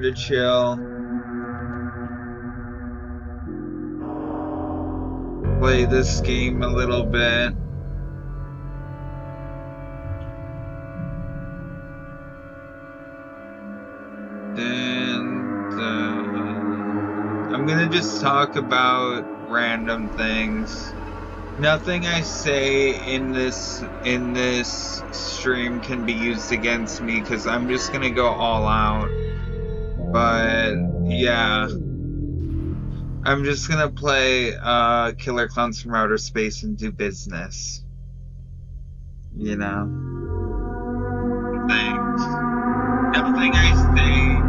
To chill, play this game a little bit. And I'm gonna just talk about random things. Nothing I say in this stream can be used against me because I'm just gonna go all out. But yeah, I'm just gonna play Killer Clowns from Outer Space and do business. You know? Things. Nothing I say.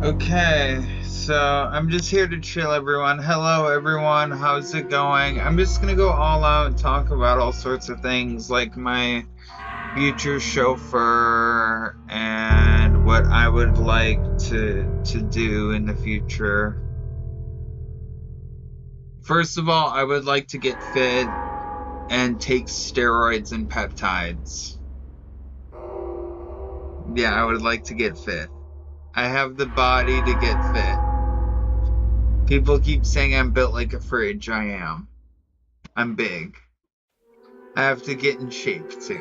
Okay, so I'm just here to chill, everyone. Hello, everyone. How's it going? I'm just gonna go all out and talk about all sorts of things, like my future chauffeur and what I would like to do in the future. First of all, I would like to get fit and take steroids and peptides. Yeah, I would like to get fit. I have the body to get fit. People keep saying I'm built like a fridge. I am. I'm big. I have to get in shape too.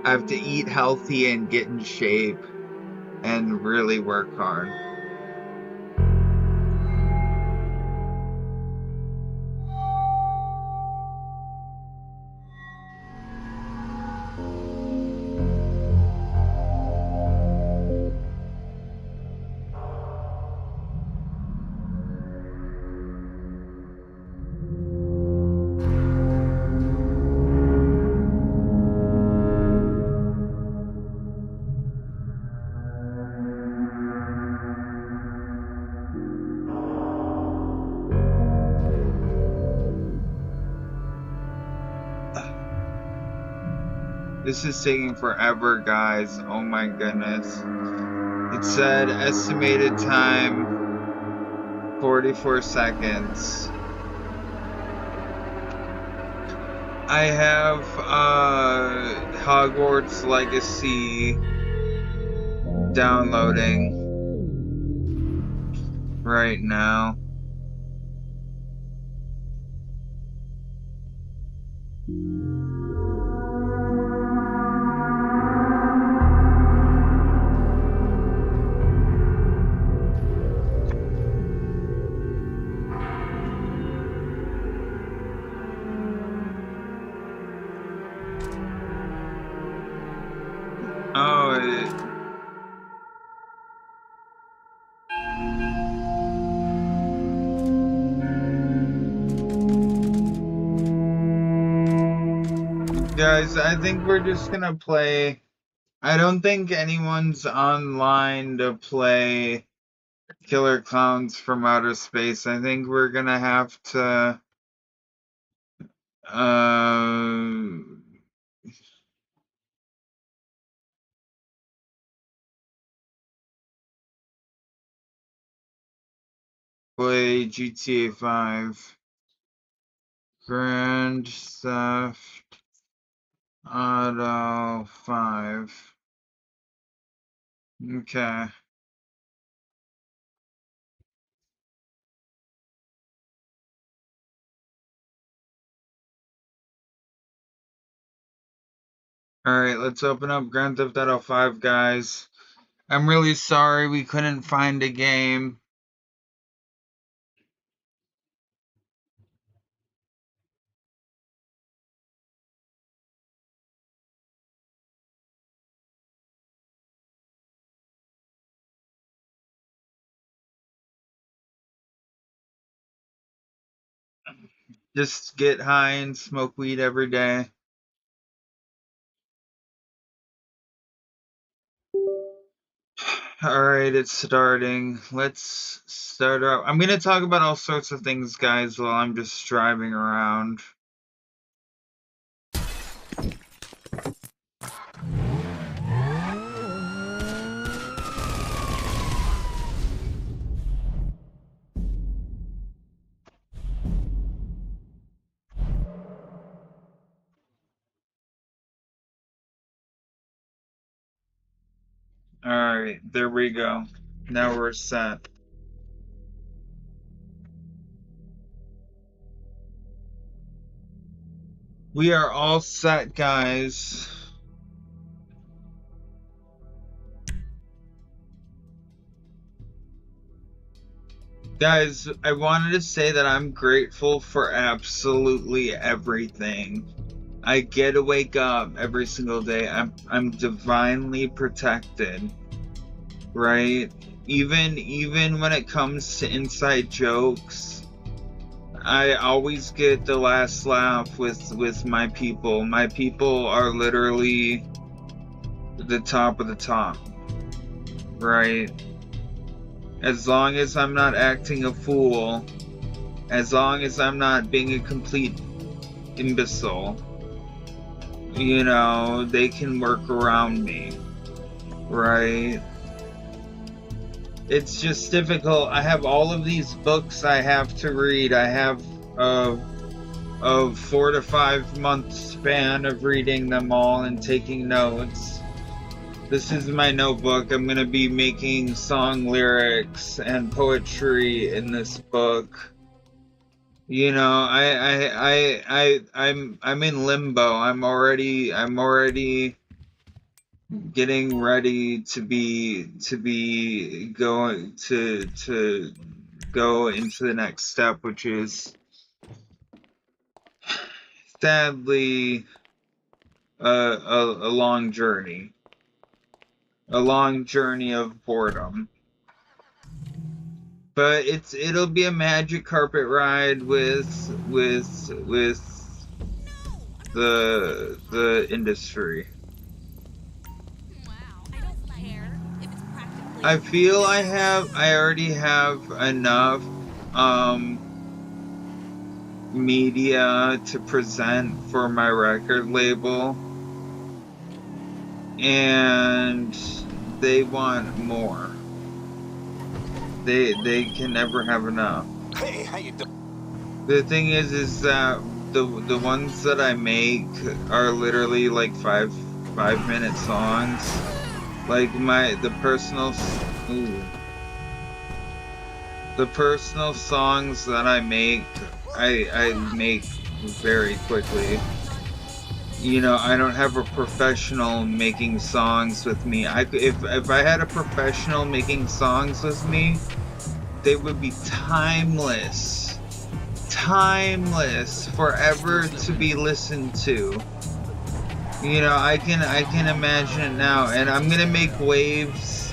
I have to eat healthy and get in shape and really work hard. This is taking forever, guys. Oh my goodness. It said estimated time 44 seconds. I have Hogwarts Legacy downloading right now. Oh, guys, I think we're just gonna play. I don't think anyone's online to play Killer Clowns from Outer Space. I think we're gonna have to. Um, Play GTA 5. Grand Theft Auto 5. Okay. Alright, let's open up Grand Theft Auto 5, guys. I'm really sorry we couldn't find a game. Just get high and smoke weed every day. Alright, it's starting. Let's start out. I'm gonna talk about all sorts of things, guys, while I'm just driving around. Alright, there we go. Now we're set. We are all set, guys. Guys, I wanted to say that I'm grateful for absolutely everything. I get to wake up every single day. I'm divinely protected. Right? Even when it comes to inside jokes, I always get the last laugh with my people. My people are literally the top of the top. Right? As long as I'm not acting a fool, as long as I'm not being a complete imbecile, you know, they can work around me, right? It's just difficult. I have all of these books I have to read. I have a 4 to 5 month span of reading them all and taking notes. This is my notebook. I'm gonna be making song lyrics and poetry in this book. You know, I'm in limbo. I'm already getting ready to going to go into the next step, which is sadly a long journey. A long journey of boredom. But it'll be a magic carpet ride with the industry. I feel I already have enough media to present for my record label, and they want more. They can never have enough. Hey, how you doing? The thing is that the ones that I make are literally like 5-minute songs. Like the personal songs that I make very quickly. You know, I don't have a professional making songs with me. If I had a professional making songs with me, they would be timeless, forever to be listened to. You know, I can imagine it now, and I'm gonna make waves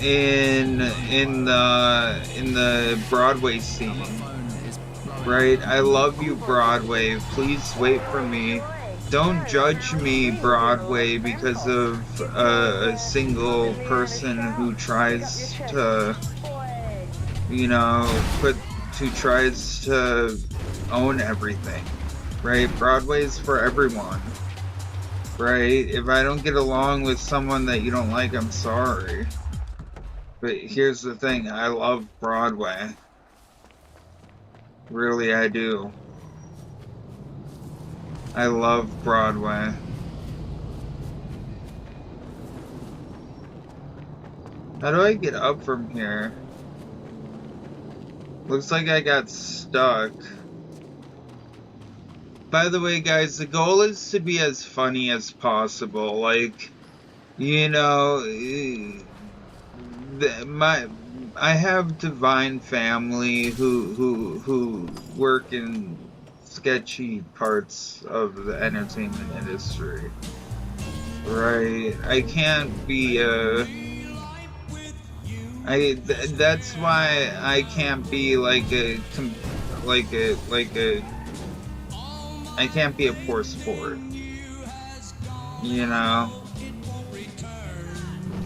in the Broadway scene. Right? I love you, Broadway. Please wait for me. Don't judge me, Broadway, because of a single person who tries to, you know, who tries to own everything. Right? Broadway's for everyone. Right? If I don't get along with someone that you don't like, I'm sorry. But here's the thing, I love Broadway. Really, I do. I love Broadway. How do I get up from here? Looks like I got stuck. By the way, guys, the goal is to be as funny as possible. Like, you know, I have divine family who work in sketchy parts of the entertainment industry. Right. I can't be that's why I can't be like a I can't be a poor sport, you know.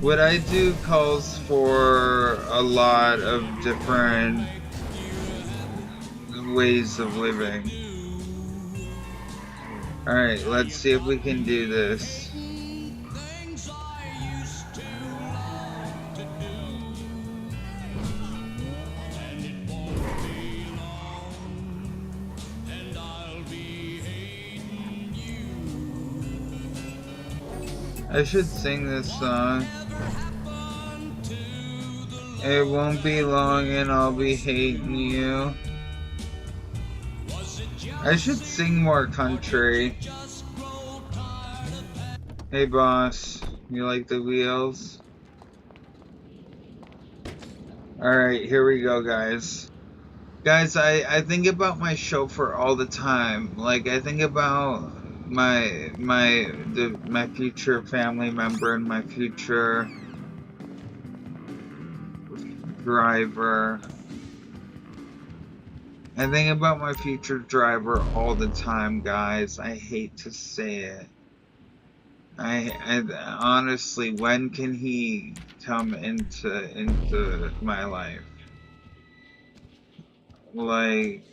What I do calls for a lot of different ways of living. All right, let's see if we can do this. I should sing this song. It won't be long and I'll be hating you. I should sing more country. Hey boss, you like the wheels? Alright, here we go, guys. Guys, I think about my chauffeur all the time. Like, I think about my future family member and my future driver. I think about my future driver all the time, guys. I hate to say it. I honestly, when can he come into my life? Like,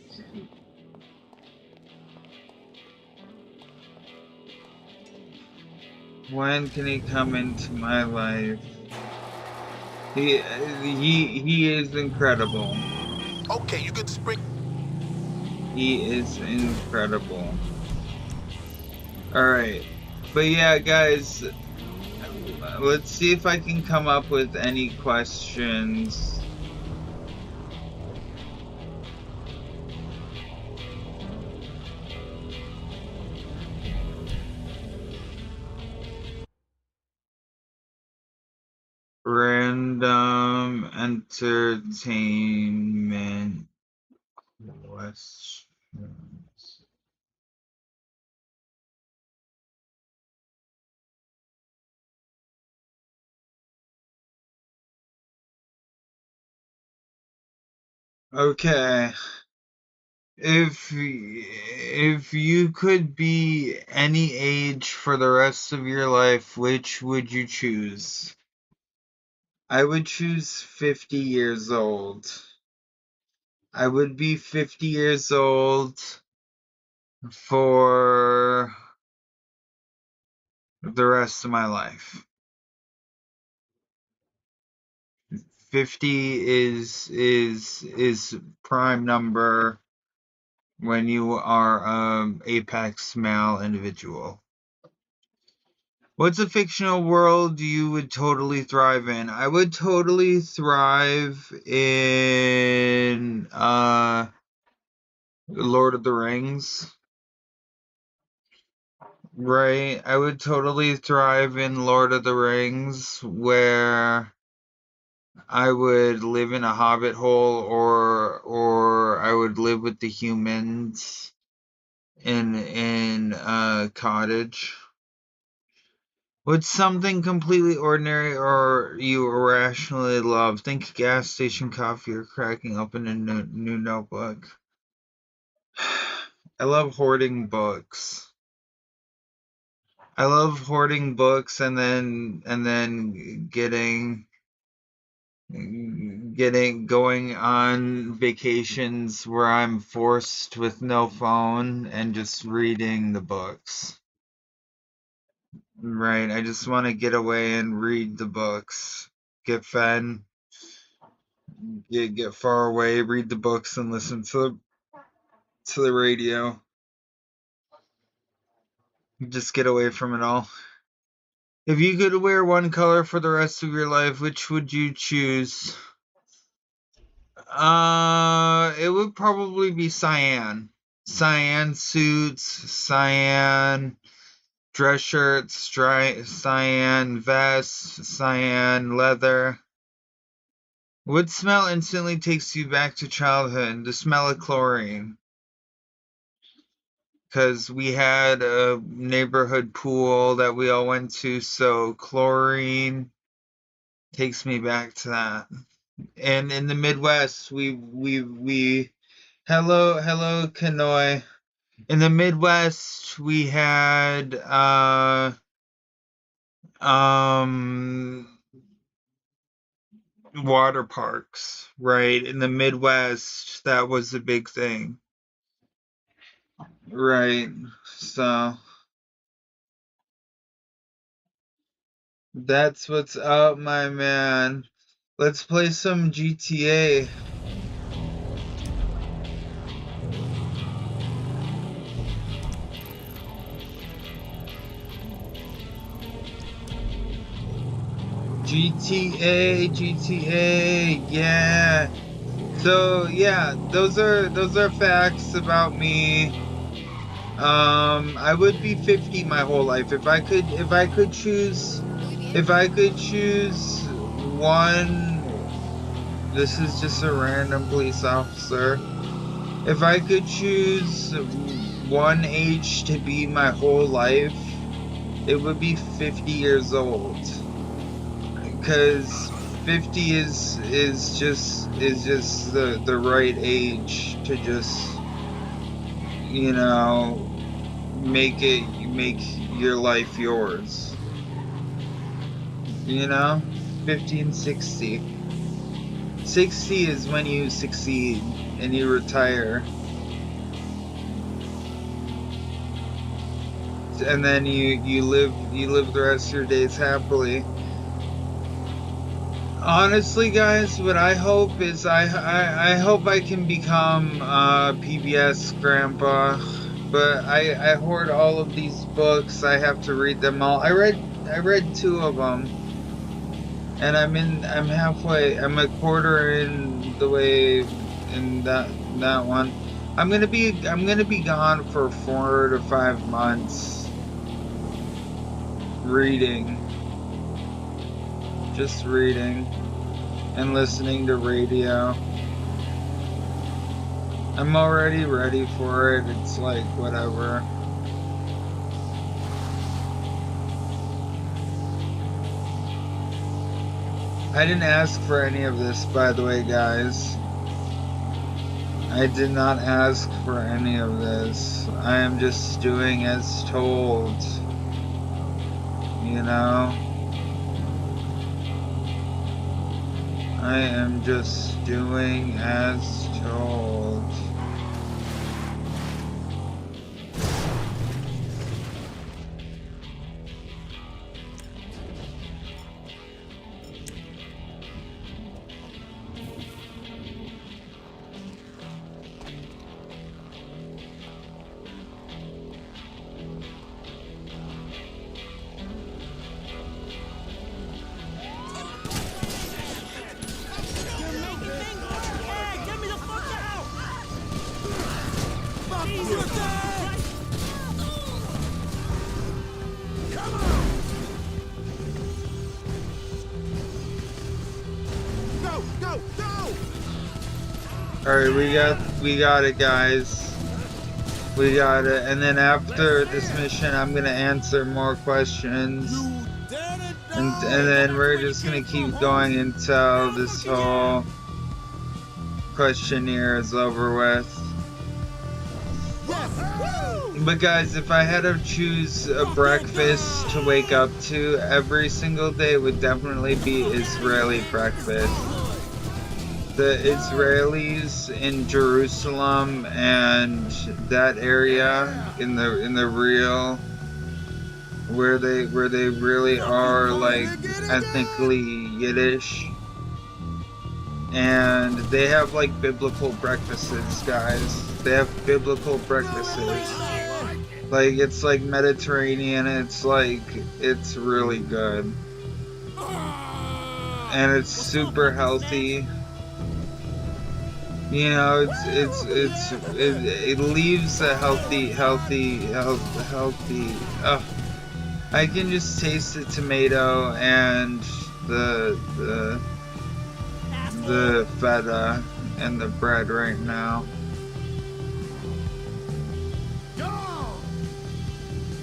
when can he come into my life? He is incredible. Okay, you get the spring. He is incredible. All right, but yeah, guys, let's see if I can come up with any questions. Random entertainment questions. Okay. If you could be any age for the rest of your life, which would you choose? I would choose 50 years old. I would be 50 years old for the rest of my life. 50 is prime number when you are apex male individual. What's a fictional world you would totally thrive in? I would totally thrive in Lord of the Rings. Right? I would totally thrive in Lord of the Rings where I would live in a hobbit hole or I would live with the humans in a cottage. What's something completely ordinary or you irrationally love? Think gas station coffee or cracking open a new notebook. I love hoarding books. I love hoarding books and then getting going on vacations where I'm forced with no phone and just reading the books. Right, I just want to get away and read the books. Get fed, get far away, read the books and listen to to the radio. Just get away from it all. If you could wear one color for the rest of your life, which would you choose? It would probably be cyan. Cyan suits, cyan dress shirts, cyan vests, cyan leather. What smell instantly takes you back to childhood? The smell of chlorine. Because we had a neighborhood pool that we all went to, so chlorine takes me back to that. And in the Midwest, hello Kanoi. In the Midwest, we had water parks, right? In the Midwest, that was a big thing. Right. So that's what's up, my man. Let's play some GTA. GTA, yeah. So yeah, those are facts about me. I would be 50 my whole life if I could choose one. This is just a random police officer. If I could choose one age to be my whole life, it would be 50 years old. Because 50 is just the right age to just, you know, make your life yours. You know? 50 and 60. 60 is when you succeed and you retire. And then you live the rest of your days happily. Honestly, guys, what I hope is I hope I can become PBS grandpa, but I hoard all of these books. I have to read them all. I read 2 of them, and I'm halfway. I'm a quarter in the way in that one. I'm gonna be gone for 4 to 5 months reading. Just reading and listening to radio. I'm already ready for it. It's like, whatever. I didn't ask for any of this, by the way, guys. I did not ask for any of this. I am just doing as told. You know? I am just doing as told. Alright, we got it, guys. We got it. And then after this mission, I'm gonna answer more questions. And then we're just gonna keep going until this whole questionnaire is over with. But guys, if I had to choose a breakfast to wake up to every single day, it would definitely be Israeli breakfast. The Israelis in Jerusalem and that area in the real where they really are like ethnically Yiddish And they have like biblical breakfasts, guys. They have biblical breakfasts. Like, it's like Mediterranean. It's like, it's really good. And it's super healthy. You know, it leaves a healthy. I can just taste the tomato and the feta and the bread right now.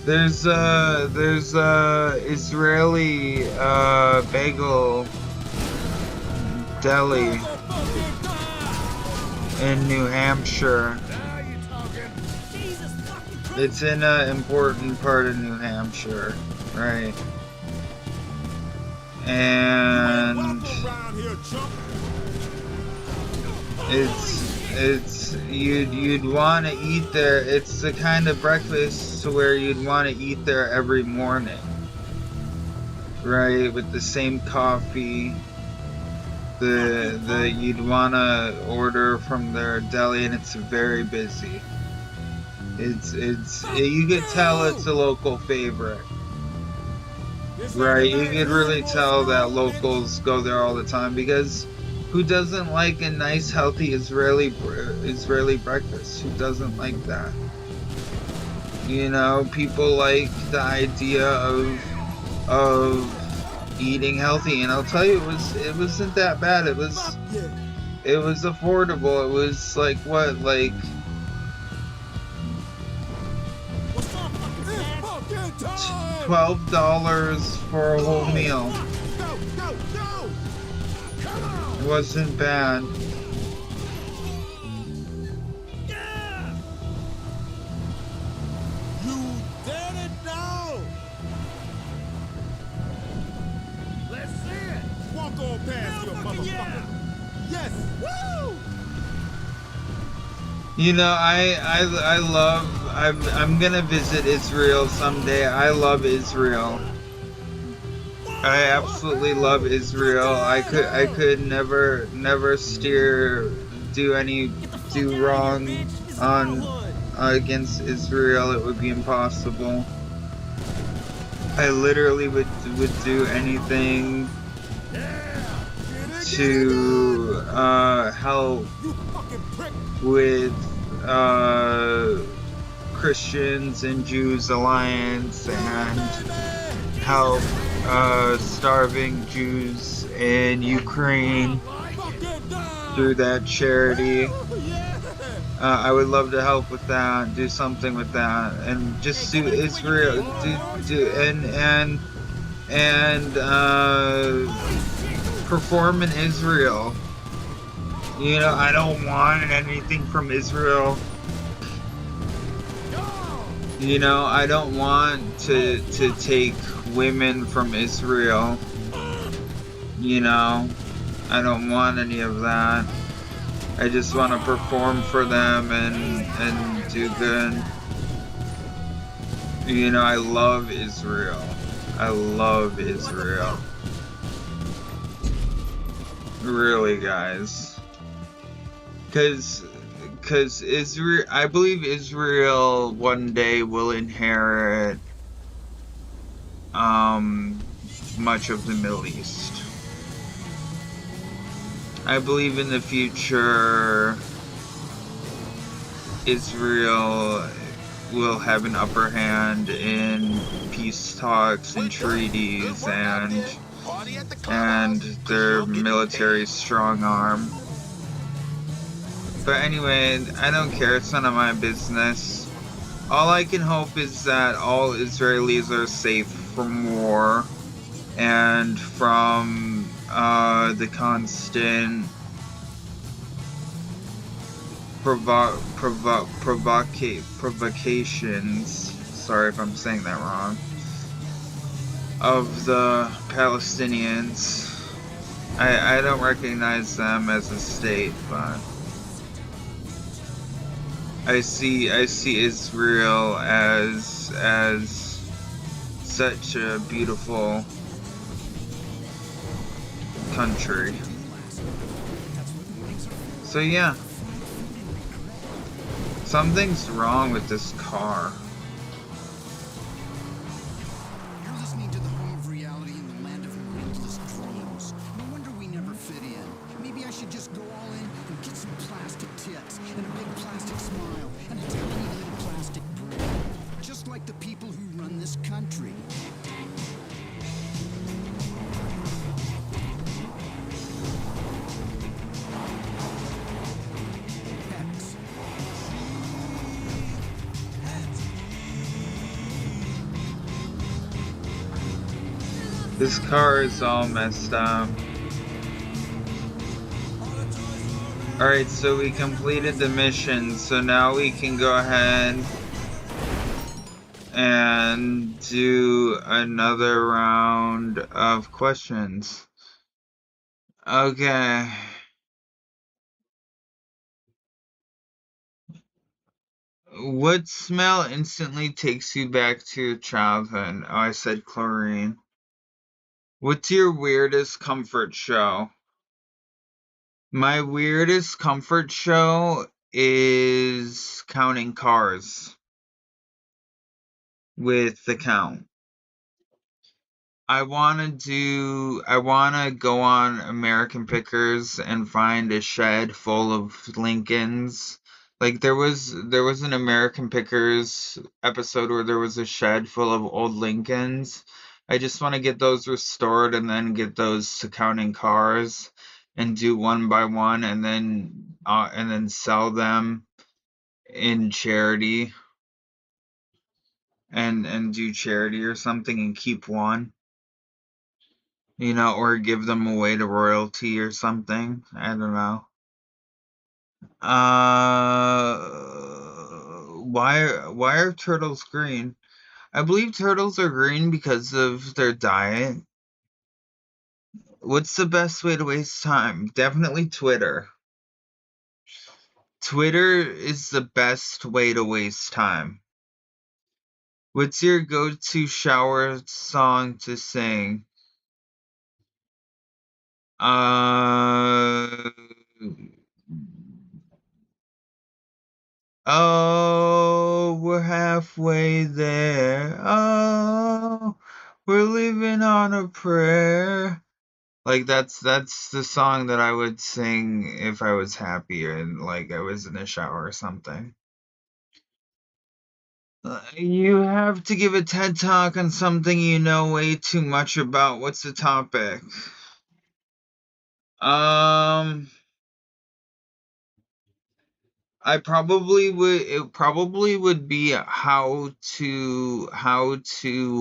There's Israeli bagel deli in New Hampshire. It's in an important part of New Hampshire, right? And you'd want to eat there. It's the kind of breakfast where you'd want to eat there every morning, right? With the same coffee. You'd want to order from their deli, and it's very busy. You could tell it's a local favorite, right? You could really tell that locals go there all the time, because who doesn't like a nice, healthy Israeli breakfast? Who doesn't like that? You know, people like the idea of eating healthy, and I'll tell you, it wasn't that bad. It was affordable. It was like what, like $12 for a whole meal. It wasn't bad. Yes. Woo! You know, I'm gonna visit Israel someday. I love Israel. I absolutely love Israel. I could never do wrong against Israel. It would be impossible. I literally would do anything to help with Christians and Jews Alliance and help starving Jews in Ukraine through that charity. I would love to help with that, do something with that, and just do Israel, and perform in Israel. You know, I don't want anything from Israel. You know, I don't want to take women from Israel. You know, I don't want any of that. I just want to perform for them and do good. You know, I love Israel. I love Israel. Really, guys. Because Israel, I believe Israel one day will inherit much of the Middle East. I believe in the future Israel will have an upper hand in peace talks and treaties and their military strong arm. But anyway, I don't care. It's none of my business. All I can hope is that all Israelis are safe from war and from the constant provocations, sorry if I'm saying that wrong, of the Palestinians. I don't recognize them as a state, but I see Israel as such a beautiful country. So yeah, something's wrong with this car. You're listening to the home of reality in the land of mindless dreams. No wonder we never fit in. Maybe I should just go all in and get some plastic tits and a big plastic smile and a tiny little plastic brain. Just like the people who run this country. X. This car is all messed up. Alright, so we completed the mission, so now we can go ahead and do another round of questions. Okay. What smell instantly takes you back to your childhood? Oh, I said chlorine. What's your weirdest comfort show? My weirdest comfort show is counting cars with the count. I wanna go on American Pickers and find a shed full of Lincolns. Like there was an American Pickers episode where there was a shed full of old Lincolns. I just want to get those restored and then get those to counting cars and do one by one and then sell them in charity and do charity or something and keep one. Or give them away to royalty or something. I don't know. Why are turtles green? I believe turtles are green because of their diet. What's the best way to waste time? Definitely Twitter. Twitter is the best way to waste time. What's your go-to shower song to sing? Uh Oh, we're halfway there. Oh, we're living on a prayer. Like that's the song that I would sing if I was happy and like I was in the shower or something. You have to give a TED talk on something you know way too much about. What's the topic? Um, it probably would be how to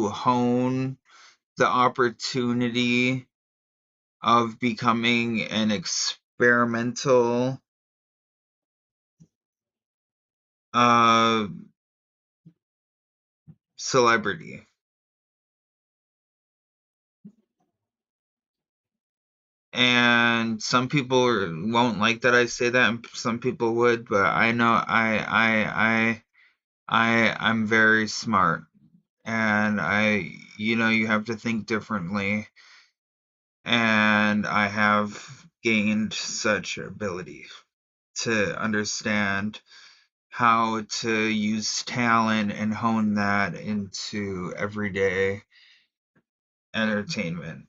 hone the opportunity of becoming an experimental uh celebrity. And some people won't like that I say that, and some people would, but I know I'm very smart, and you have to think differently, and I have gained such ability to understand how to use talent and hone that into everyday entertainment.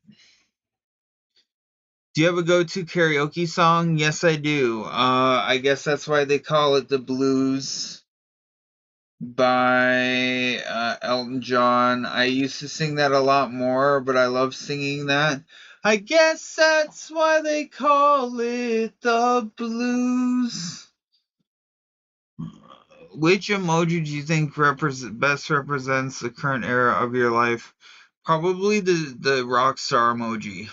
Do you have a go-to karaoke song? Yes, I do. I guess that's why they call it the blues by Elton John. I used to sing that a lot more, but I love singing that. I guess that's why they call it the blues. Which emoji do you think best represents the current era of your life? Probably the rock star emoji.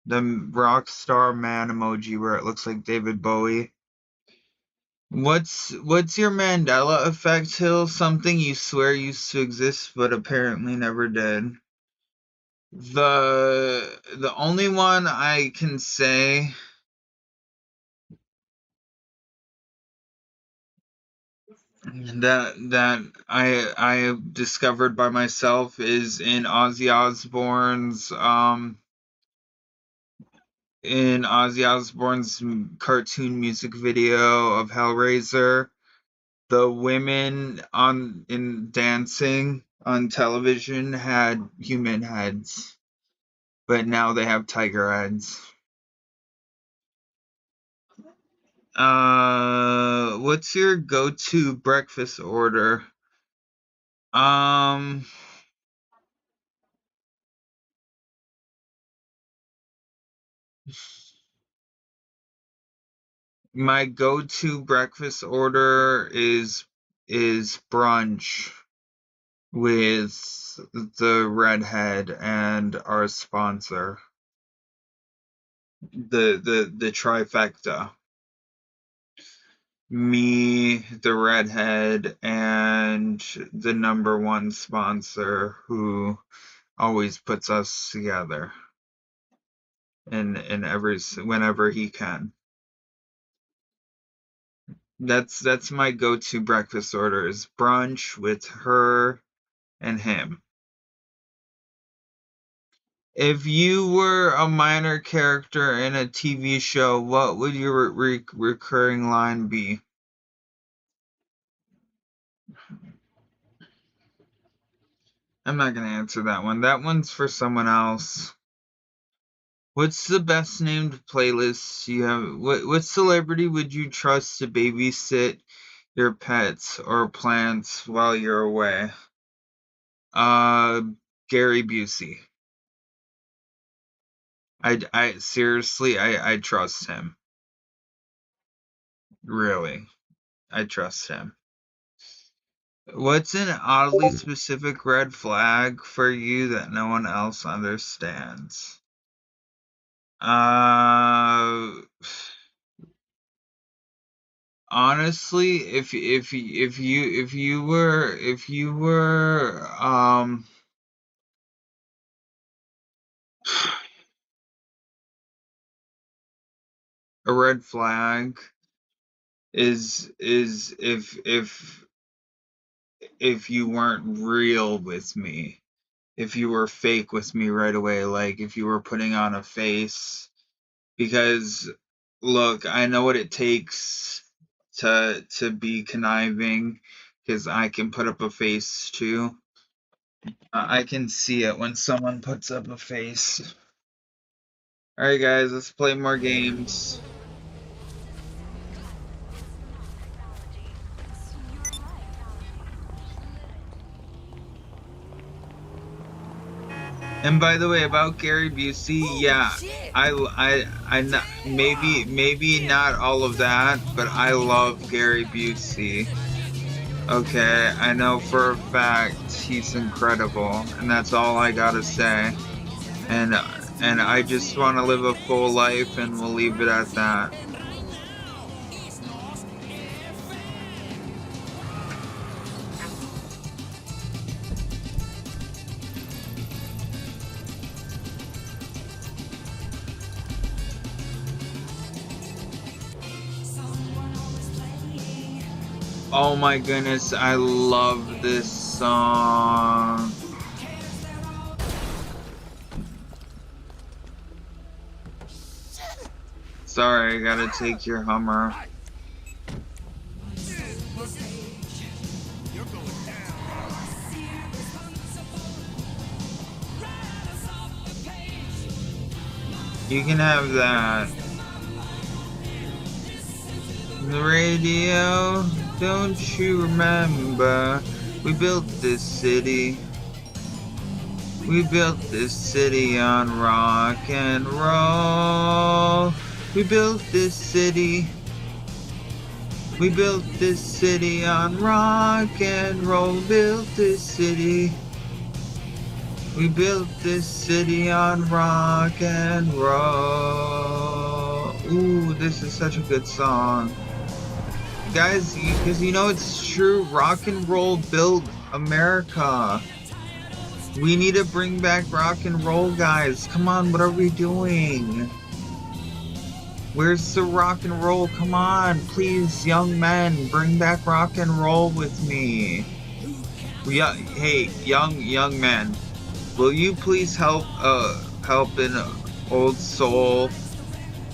The rock star man emoji where it looks like David Bowie. What's your Mandela effect, Hill? Something you swear used to exist but apparently never did. The only one I can say that I discovered by myself is in Ozzy Osbourne's in Ozzy Osbourne's cartoon music video of Hellraiser, the women in dancing on television had human heads, but now they have tiger heads. What's your go-to breakfast order? My go-to breakfast order is brunch with the redhead and our sponsor. The trifecta. Me, the redhead, and the number one sponsor who always puts us together in whenever he can. That's my go-to breakfast order is brunch with her and him. If you were a minor character in a TV show, what would your recurring line be? I'm not gonna answer that one. That one's for someone else. What's the best named playlist you have? What celebrity would you trust to babysit your pets or plants while you're away? Gary Busey. I seriously, I trust him. Really, I trust him. What's an oddly specific red flag for you that no one else understands? Honestly, if you were a red flag is if you weren't real with me, if you were fake with me right away, like if you were putting on a face. Because look, I know what it takes to be conniving, because I can put up a face too. I can see it when someone puts up a face. Alright guys, let's play more games. And by the way, about Gary Busey, yeah, maybe not all of that, but I love Gary Busey. Okay, I know for a fact he's incredible, and that's all I gotta say. And I just want to live a full life, and we'll leave it at that. Oh my goodness, I love this song. Sorry, I gotta take your Hummer. You can have that. The radio, don't you remember? We built this city. We built this city on rock and roll. We built this city. We built this city on rock and roll. Built this city. We built this city on rock and roll. Ooh, this is such a good song. Guys, because you know it's true, rock and roll built America. We need to bring back rock and roll, guys. Come on, what are we doing? Where's the rock and roll? Come on, please, young men, bring back rock and roll with me. Hey, young men, will you please help an old soul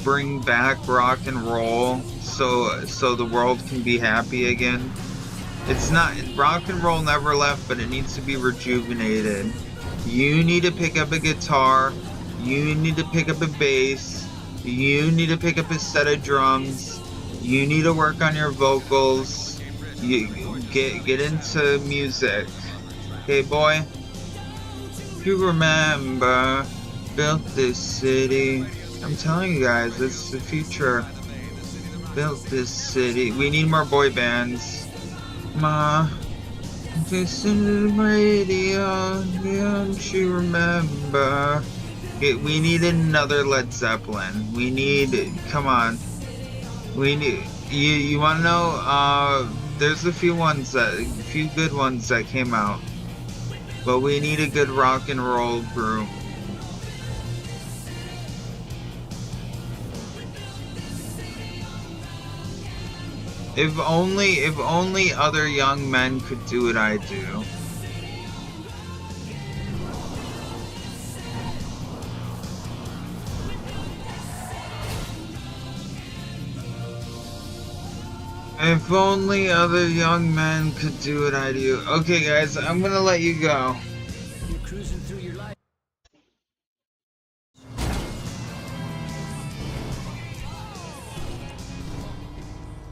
bring back rock and roll so the world can be happy again. It's not, rock and roll never left, but it needs to be rejuvenated. You need to pick up a guitar. You need to pick up a bass. You need to pick up a set of drums. You need to work on your vocals. You get into music. Okay, boy? You remember, built this city. I'm telling you guys, it's the future. Built this city. We need more boy bands. Ma, listen to the radio. Don't you remember? We need another Led Zeppelin. We need, come on. We need, you want to know? There's a few good ones that came out. But we need a good rock and roll group. If only other young men could do what I do. If only other young men could do what I do. Okay, guys, I'm gonna let you go. You're cruising through your life.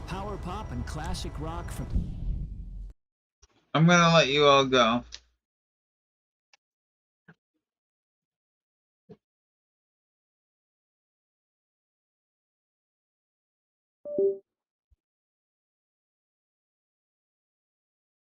Power pop and classic rock from... I'm gonna let you all go.